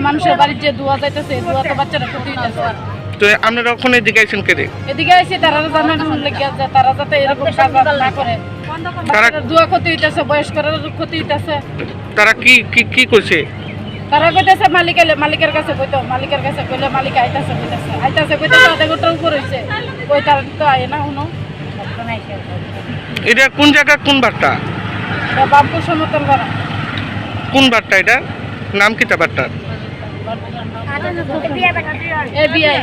মানুষের বাড়ির যে দোয়া যাইতেছে দোয়া তো বাচ্চারা ক্ষতি হইতেছে। তো আপনারা ওখানে এদিকে আইছেন কে? এদিকে আইছে তারা জানানোর লেগে যে তারা যাতে এরকম কাজ না করে। তারা দোয়া ক্ষতি হইতেছে, বয়স্করা ক্ষতি হইতেছে। তারা কি কি কি করছে? তারা কইতেছে মালিকের কাছে কইতো, মালিকের কাছে কইলে মালিক আইতাছে কইতেছে আধা ঘন্টার উপর হইছে। কই তার তো আয় না হুনো। এটা কোন জায়গা, কোন বাট্টা? এটা বাবপুর সমতল পাড়া। কোন বাট্টা এটা? নাম কি তা বাট্টার? এবিআই।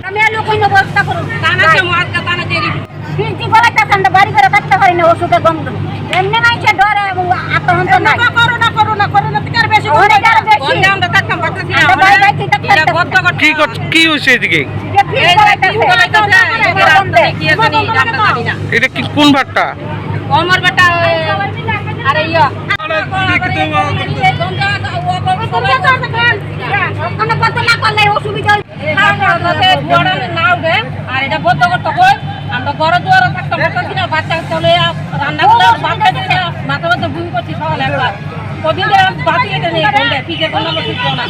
আমি আলো কইনো বস্তা করব টানা সে মার্কা টানা দেরি ফিরতি বলাইতাছেন না বাড়ি করে কাটতে পারি না ওষুধের গন্ধ এমনি মাইছে ডরে এবং আতহন্ত নাই করোনা থেকে আর বেশি গন্ধ আমরা থাকতাম পাচ্ছি না বাড়ি যাইতে এটা বদ্ধ কি কি হইছে এদিকে? এটা কি কোন বাট্টা? ওমর বেটা আরে ইয়া আমরা কত না করলে অসুবিধা না উঠে আর এটা বদ্ধ করতে কই আমরা বড় দুয়ারে থাকতাম পাচ্ছি না বাচ্চা চলে রান্না করে বাচ্চা দিতে মাথা মাথা ভুল করছি সকাল একবার কদিন ধরে বাতিয়ে দেন এই কোনটা পিকে কোন না কিছু না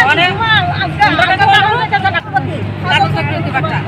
মানে আমরা কাছে বাচ্চা